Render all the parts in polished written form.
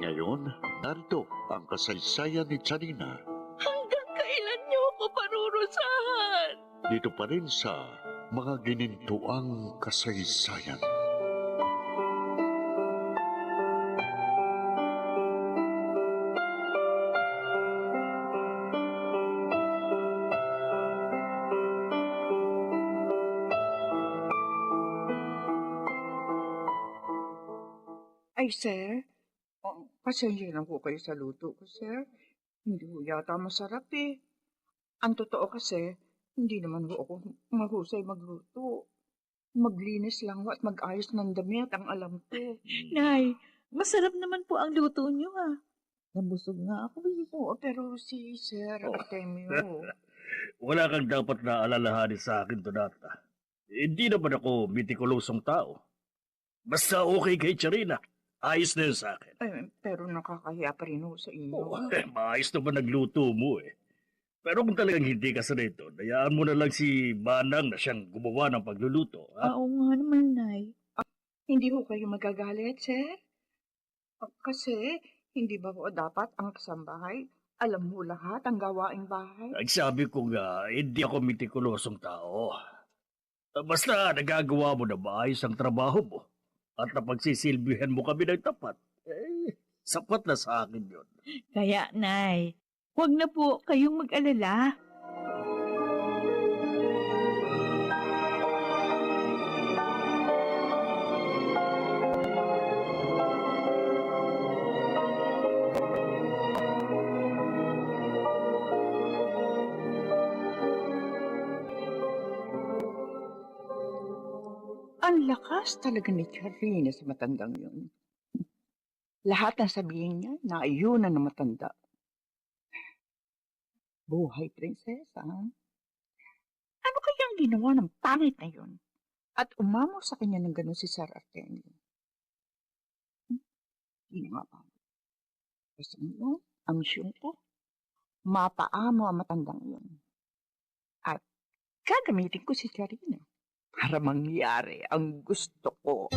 Ngayon, narito ang kasaysayan ni Charina. Hanggang kailan niyo ako parurusahan? Dito pa rin sa mga ginintuang kasaysayan. Ay, sir, pasensya na po kayo sa luto ko, sir. Hindi po yata masarap eh. Ang totoo kasi, hindi naman po ako mahusay magluto. Maglinis lang ho at mag-ayos ng damit ang alam ko. Nay, masarap naman po ang luto niyo Nabusog nga ako. Oo, pero si Sir Artemio, Wala kang dapat na alalahanin sa akin, Donata. Hindi naman ako mitikulosong tao. Basta okay kay Charina. Ayos na yun sa akin. pero nakakahiya pa rin ho sa inyo. Maayos naman nagluto mo eh. Pero kung talagang hindi ka sanay doon, hayaan mo na lang si Manang na siyang gumawa ng pagluluto. Ha? Oo nga naman, Nay. Hindi ho kayo magagalit, sir? Kasi, hindi ba po dapat ang kasambahay alam mo lahat ang gawaing bahay? Ang sabi ko nga, hindi ako mitikulosong tao. Basta nagagawa mo na maayos ang trabaho mo at napagsisilbihan mo kami ng tapat. Sapat na sa akin yun. Kaya, Nay, huwag na po kayong mag-alala. Ang lakas talaga ni Charina sa matandang yun. Lahat ng sabihin niya, naayunan ng matanda. Buhay, prinsesa. Ano kayang ginawa ng pangit na yun? At umamo sa kanya ng gano'n si Sir Artemio. Hindi nga ba? Kasi ano, ang misyon ko, mapaamo ang matandang yun. At gagamitin ko si Charina para mangyari ang gusto ko.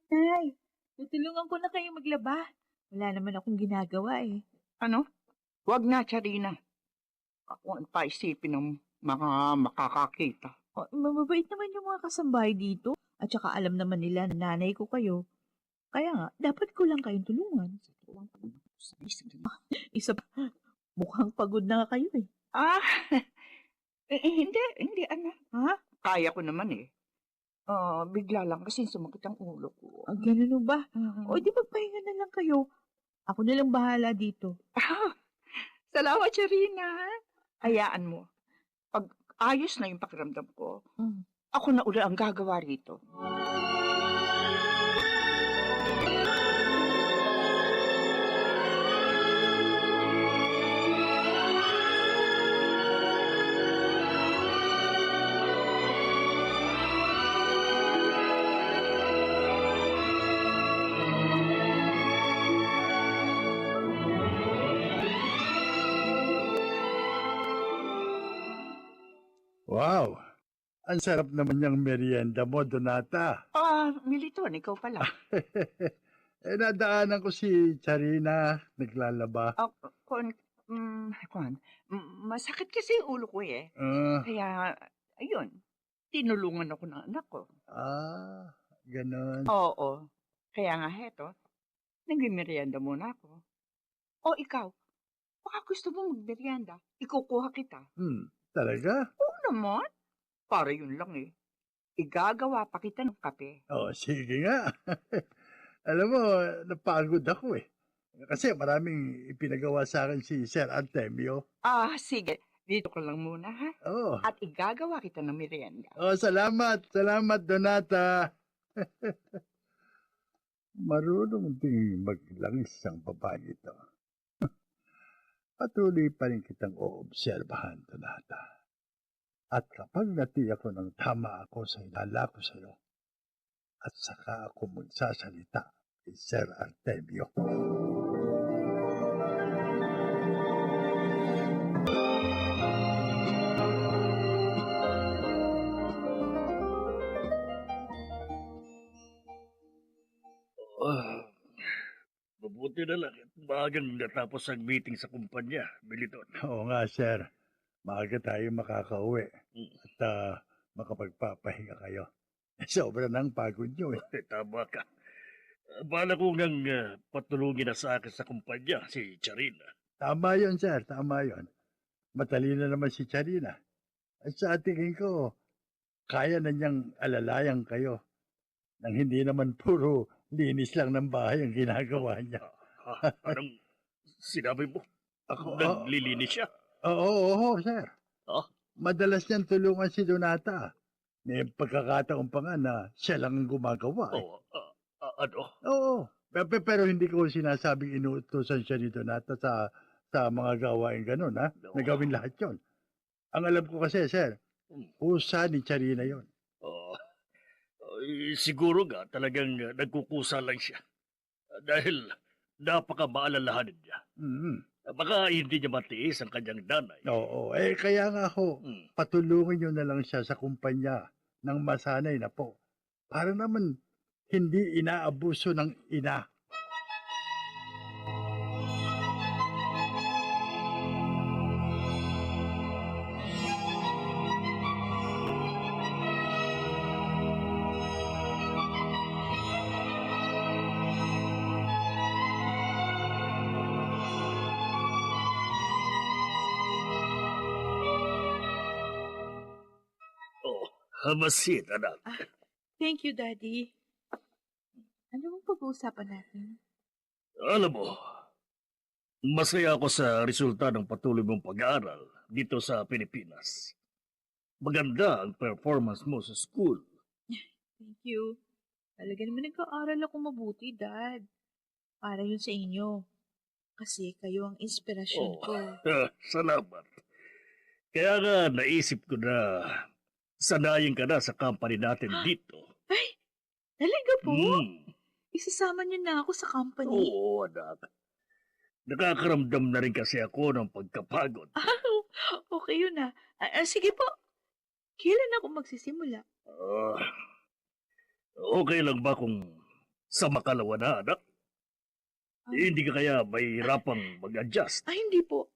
Nay, tutulungan ko na kayo maglaba. Wala naman akong ginagawa Ano? Huwag na, Charina. Ako ang paisipin ng mga makakakita. Mababait naman yung mga kasambahay dito. At saka alam naman nila na nanay ko kayo. Kaya nga, dapat ko lang kayong tulungan. Isa pa, mukhang pagod na nga kayo Ah, hindi, anak. Ha? Kaya ko naman eh. Bigla lang kasi sumakit ang ulo ko. Ganun ba? Mhm. O di magpahinga na lang kayo. Ako na lang bahala dito. Salamat, Charina. Hayaan mo. Pag ayos na yung pakiramdam ko, Mm. ako na uli ang gagawa rito. Wow! Ang sarap naman yung merienda mo, Donata. Militon, ikaw pala. Nadaanan ko si Charina, naglalaba. Masakit kasi yung ulo ko eh. Ah, Kaya, ayun, tinulungan ako ng anak ko. ganun. Oo. Kaya nga heto, nagmimerienda muna ako. O ikaw, baka gusto mo magmerienda, ikukuha kita. Talaga? Oo naman. Para yun lang eh. Igagawa pa kita ng kape. Sige nga. Alam mo, napagod ako eh. Kasi maraming ipinagawa sa akin si Sir Artemio. Sige. Dito ka lang muna ha. Oh, At igagawa kita ng merienda. salamat. Salamat, Donata. Marunong ding maglangis ang babae ito. patuloy pa rin kitang oobserbahan, Donata. At kapag natiyak ko ng tama ako sa hinala ko sa iyo, at saka ako magsasalita kay Sir Artemio. Ah, mabuti na lang at maagang natapos ang meeting sa kumpanya, Militon. Oo nga, Sir. Maaga tayo makakauwi Mm. at makapagpapahinga kayo. Sobra nang pagod nyo eh. Tama ka. Bala ko ngang patulungin na sa akin sa kumpanya, si Charina. Tama yon, Sir. Tama yon. Matalino naman si Charina. At sa tingin ko, kaya na niyang alalayan kayo nang hindi naman puro linis lang ng bahay ang ginagawa niya. Anong sinabi mo? Ako, Naglilinis siya? oo, Sir. Oh? Madalas niyang tulungan si Donata. May pagkakataon pa nga na siya lang ang gumagawa. Eh. Oh, ano? Oo. Pero hindi ko sinasabing inuutosan siya ni Donata sa mga gawain ganun, ha? No. Na gawin lahat yon. Ang alam ko kasi, Sir, usa ni Charina yon. Oh, siguro nga talagang nagkukusa lang siya. Dahil napaka-maalalahanin niya. Mm-hmm. Baka hindi niya matiis ang kanyang nanay. Oo. Kaya nga ho, Mm. patulungin niyo na lang siya sa kumpanya ng masanay na po. Para naman hindi inaabuso ng ina. Oh, hamasid, anak. Thank you, Daddy. Ano bang pag-uusapan natin? Alam mo, masaya ako sa resulta ng patuloy mong pag-aaral dito sa Pilipinas. Maganda ang performance mo sa school. Thank you. Talaga naman nag-aaral ako mabuti, Dad. Para yun sa inyo. Kasi kayo ang inspirasyon Oh, ko. salamat. Kaya nga naisip ko na sanayin ka na sa company natin dito. Ay! Talaga po? Hmm. Isasama niyo na ako sa company? Oo, anak. Nakakaramdam na rin kasi ako ng pagkapagod. Okay yun ah. Sige po. Kailan ako magsisimula? Ah, okay lang ba kung sa makalawa na, anak? Hindi ka kaya mahirapang mag-adjust? Hindi po.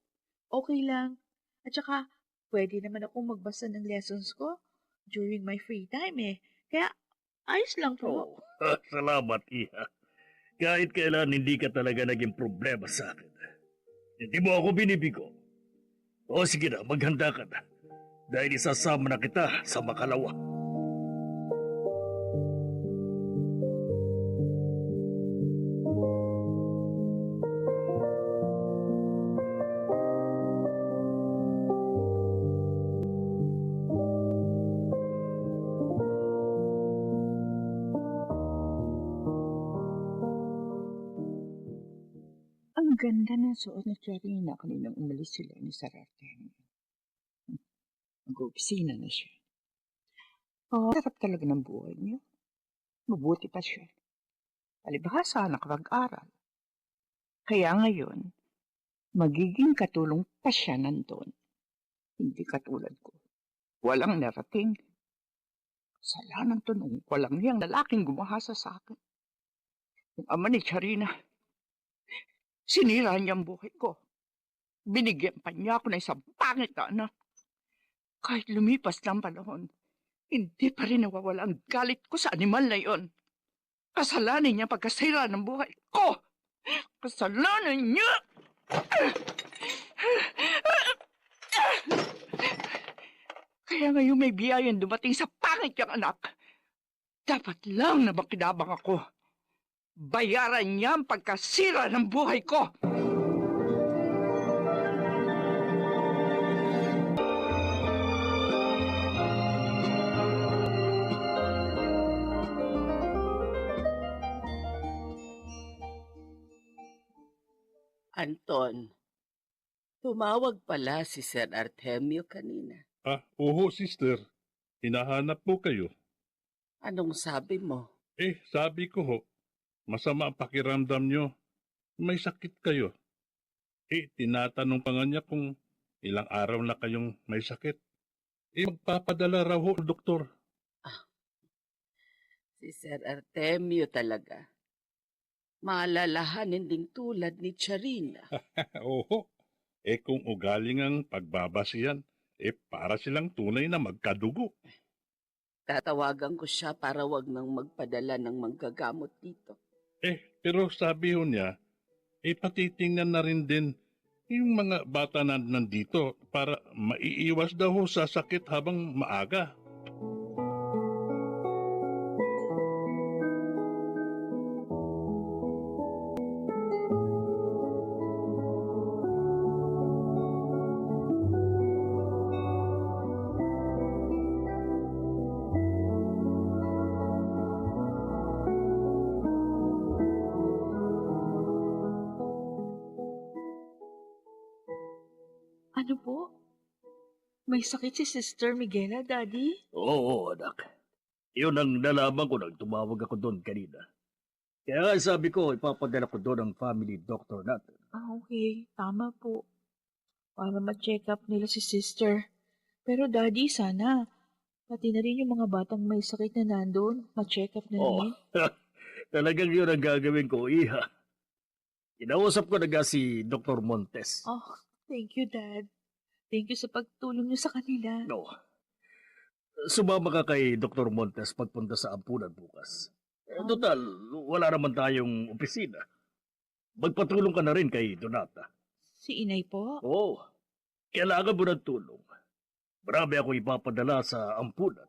Okay lang. At saka, pwede naman ako magbasa ng lessons ko during my free time eh. Kaya, ayos lang po. Oh, salamat, Iha. Kahit kailan hindi ka talaga naging problema sa akin. Hindi mo ako binibigo. O sige na, maghanda ka na. Dahil isasama na kita sa makalawa. Ang ganda ng suot ni Charina kaninang umalis sila ni Sir Artemio. Mag-opisina na siya. Sarap talaga ng buhay niya. Mabuti pa siya. Palibhasa nakapag-aral. Kaya ngayon, magiging katulong pa siya nandun. Hindi katulad ko. Walang narating. Kasalanan to nung walang niyang lalaking gumahasa sa akin. Yung ama ni Charina, sinira niya ang buhay ko. Binigyan pa niya ako ng isang pangit na anak. Kahit lumipas ng panahon, hindi pa rin nawawala ang galit ko sa animal na yon. Kasalanan niya pagkasira ng buhay ko. Kasalanan niya! Kaya ngayon may biyayang dumating sa pangit niyang anak. Dapat lang na makinabang ako. Bayaran niya ang pagkasira ng buhay ko. Anton, Tumawag pala si Sir Artemio kanina. Oo, sister. Hinahanap po kayo. Anong sabi mo? Sabi ko ho, masama ang pakiramdam nyo. May sakit kayo. Tinatanong pa nga niya kung ilang araw na kayong may sakit. Magpapadala raw ho, doktor. Si Sir Artemio talaga. Maalalahanin ding tulad ni Charina. Oo. Kung ugaling ang pagbabasihan, para silang tunay na magkadugo. Tatawagan ko siya para wag nang magpadala ng manggagamot dito. Pero sabi ho niya, patitingnan na rin din yung mga bata na nandito para maiiwas daw ho sa sakit habang maaga. Ano po? May sakit si Sister Miguela, Daddy? Oo, anak. Yun ang nalaman ko nang tumawag ako doon kanina. Kaya sabi ko, ipapadala ko doon ang family doctor natin. Okay. Tama po. Para ma-check up nila si Sister. Pero Daddy, sana, pati na rin yung mga batang may sakit na nandun, ma-check up na rin. Talagang yun ang gagawin ko, Iha. Inausap ko na nga si Dr. Montes. Oh, thank you, Dad. Thank you sa pagtulong niyo sa kanila. No. Sumama ka kay Dr. Montes pagpunta sa ampunan bukas. Total, wala naman tayong opisina. Magpatulong ka na rin kay Donata. Si Inay po? Oo. Kailangan mo ng tulong. Marami ako ipapadala sa ampunan.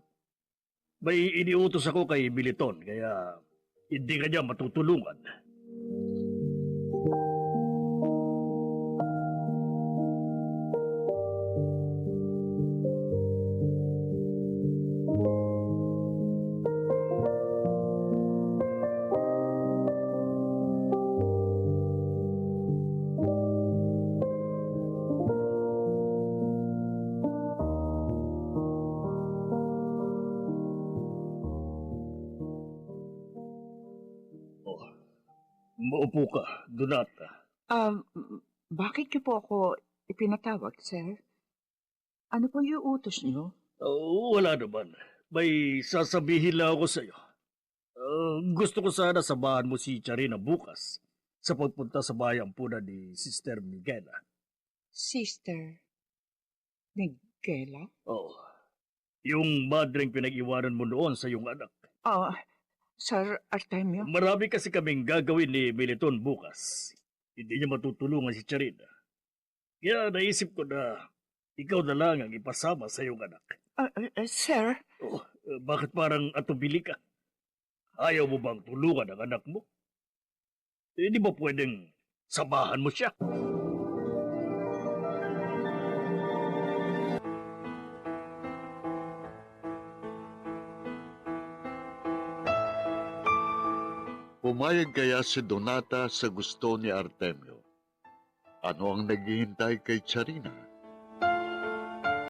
May iniutos ako kay Militon, kaya hindi ka niya matutulungan. Maupo ka, Donata. Bakit niyo po ako ipinatawag, sir? Ano po yung utos niyo? Wala naman. May sasabihin lang ako sa'yo. Gusto ko sana samahan mo si Charina bukas sa pagpunta sa bayang puna ni Sister Miguela. Sister Miguela? Oo. Yung madring pinag-iwanan mo noon sa iyong anak. Sir Artemio? Marami kasi kaming gagawin ni Militon bukas. Hindi niya matutulungan si Charina. Kaya naisip ko na ikaw na lang ang ipasama sa iyong anak. Sir? Bakit parang atubili ka? Ayaw mo bang tulungan ang anak mo? Hindi ba pwedeng samahan mo siya? Pumayag kaya si Donata sa gusto ni Artemio? Ano ang naghihintay kay Charina?